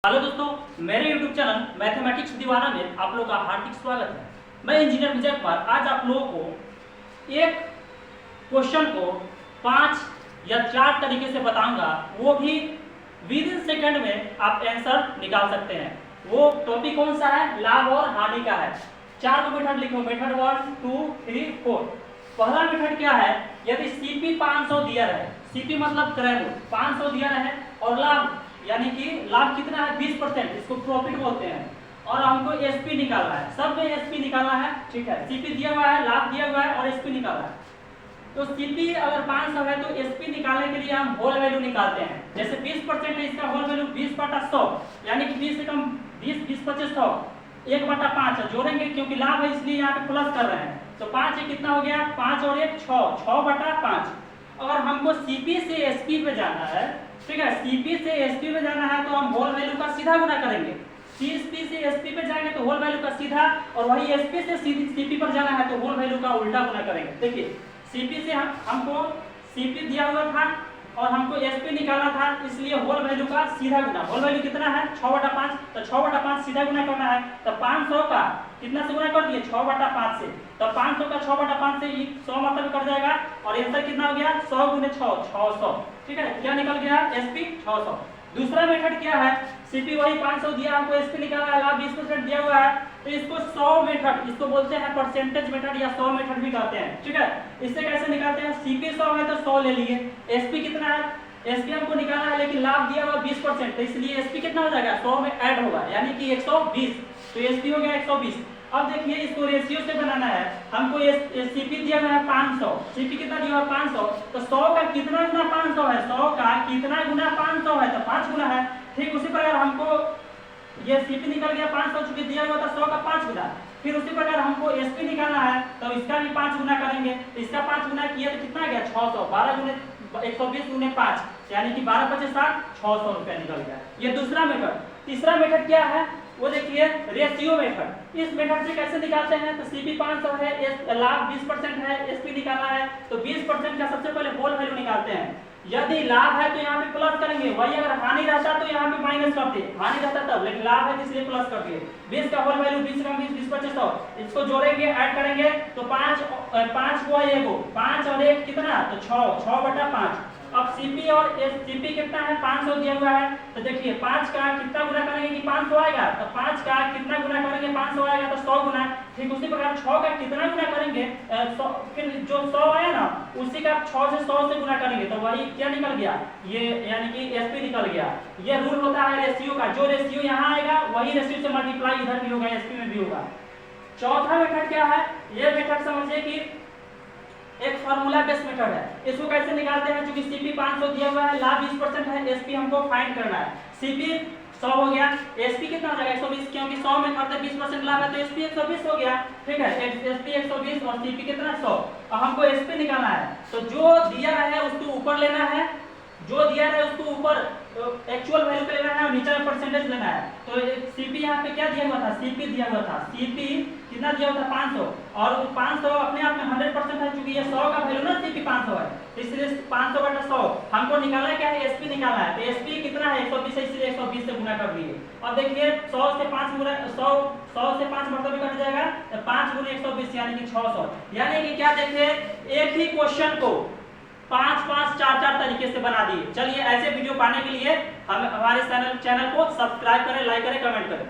Hello दोस्तों, मेरे YouTube channel mathematics दीवाना में आप लोगों का हार्दिक स्वागत है। मैं इंजीनियर विजय कुमार आज आप लोगों को एक क्वेश्चन को 5 या 4 तरीके से बताऊंगा, वो भी विद इन सेकंड में आप आंसर निकाल सकते हैं। वो टॉपिक कौन सा है? लाभ और हानि का है। 4 मेथड लिखो, मेथड 1 2 3 4। पहला मेथड क्या है? यदि CP 500 दिया है, CP मतलब क्रय मूल्य 500 दिया है और लाभ यानी कि लाभ कितना है? 20%, इसको प्रॉफिट बोलते हैं। और हमको SP निकालना है, सब में SP निकालना है, ठीक है। CP दिया हुआ है, लाभ दिया हुआ है और SP निकालना है। तो CP अगर 500 है तो SP निकालने के लिए हम होल वैल्यू निकालते हैं। जैसे 20% है, इसका होल वैल्यू 20/100 यानी कि 20 से कम 20 20 25 100 1/5 है। जोड़ेंगे क्योंकि लाभ है इसलिए यहाँ पे प्लस कर रहे हैं। तो 5 ये कितना हो गया? 5 और 1 6 6/5। अगर हमको CP से SP पे जाना है, ठीक है, CP से SP पे जाना है तो हम होल वैल्यू का सीधा गुना करेंगे। CP से SP पे जाएंगे तो होल वैल्यू का सीधा, और वही SP से CP पर जाना है तो होल वैल्यू का उल्टा गुना करेंगे। देखिए CP से हमको CP दिया हुआ था और हमको SP निकालना था, इसलिए होल वैल्यू का सीधा गुना। होल वैल्यू कितना है? 6/5, तो 6/5 सीधा गुना करना है। तो 500 का कितना से गुना कर दिए? 6/5 से। तो 500 का 6/5 से 100 मतलब कट जाएगा और आंसर कितना हो गया? 100 × 6 600। ठीक है, क्या निकल गया? SP 600। दूसरा मेथड क्या है? CP वही 500 दिया, हमको SP निकालना है, लाभ 20% दिया हुआ है, तो इसको 100 मेथड, इसको बोलते हैं परसेंटेज मेथड या 100 मेथड भी कहते हैं। ठीक है, इससे कैसे निकालते हैं? CP 100 है तो 100 ले लिए। SP कितना है? SP हमको निकालना है लेकिन लाभ दिया हुआ 20%, तो इसलिए SP कितना हो जाएगा? 100 में ऐड होगा यानी कि 120, तो SP हो गया 120। अब देखिए इसको रेशियो से बनाना है। हमको CP दिया हुआ है 500, CP कितना दिया हुआ है? 500, तो 100 का कितना गुना 500 है? 100 का कितना गुना 500 है? तो 5 गुना है। ठीक उसी प्रकार हमको ये CP निकल गया 500, चूंकि दिया हुआ था 100 का 5 गुना। फिर उसी प्रकार हमको SP निकालना है तो इसका भी 5 गुना करेंगे। इसका 5 गुना किया तो कितना गया? 600। 12 गुने 120 गुने 5 यानी कि 12 × 5 = 60, 600 रुपया निकल गया। ये दूसरा मेथड। तीसरा मेथड क्या है? वो देखिए रेशियो मेथड। इस मेथड से कैसे निकालते हैं? तो CP 500 है, लाभ 20% है, SP निकालना है तो 20% का सबसे पहले होल वैल्यू निकालते हैं। यदि लाभ है तो यहाँ पे प्लस करेंगे, वही अगर हानि रहता तो यहाँ पे माइनस करते। हानि रहता तब, लेकिन लाभ है इसलिए प्लस कर दिए। 20 का होल वैल्यू 20 × 20 20 25 100, इसको जोड़ेंगे ऐड करेंगे तो 5 को 1 5 और 1 कितना? तो 6 6/5। अब CP और SP कितना है? 500 दिया हुआ है, तो देखिए 5 का कितना गुना करेंगे कि 500 आएगा? तो 5 का कितना गुना करेंगे? 500 आएगा तो 100 गुना। ठीक उसी प्रकार 6 का कितना गुना करेंगे? 100, फिर जो 100 आया ना उसी का 6 से 100 से गुना करेंगे तो वही क्या निकल गया? ये यानी कि SP निकल गया। ये रूल होता है रेशियो का, जो रेशियो यहाँ आएगा वही रेशियो से मल्टीप्लाई इधर भी होगा, SP में भी होगा। चौथा मेथड क्या है? ये मेथड समझिए कि एक फार्मूला बेस्ड मेथड है। इसको कैसे निकालते हैं? क्योंकि CP 500 दिया हुआ है, लाभ 20% है, SP हमको फाइंड करना है। CP 100 हो गया, SP कितना हो जाएगा? 120, क्योंकि 100 में करते 20% लाभ है तो SP 120 हो गया। ठीक है, SP 120 और CP कितना? 100। अब हमको SP निकालना है तो जो दिया है उसको ऊपर लेना है, जो दिया है उसको ऊपर एक्चुअल वैल्यू पे लेना है और नीचे में परसेंटेज लेना है। तो CP यहाँ पे क्या दिया हुआ था? CP दिया हुआ था, CP कितना दिया हुआ था? 500, और 500 अपने आप में 100% है, क्योंकि ये 100 का वैल्यू ना CP 500 है, इसलिए 500/100 हमको निकालना है। क्या है? SP निकालना है। तो SP कितना है? 120 है, इसलिए 120 से गुना कर दिए। अब देखिए 100 से 5 गुना 100 से 5 मतलब कट जाएगा तो 5 × 120 यानी कि 600। यानी कि क्या देखिए एक ही क्वेश्चन को 5 5 4 4 तरीके से बना दिए। चलिए ऐसे वीडियो पाने के लिए हम हमारे चैनल को सब्सक्राइब करें, लाइक करें, कमेंट करें।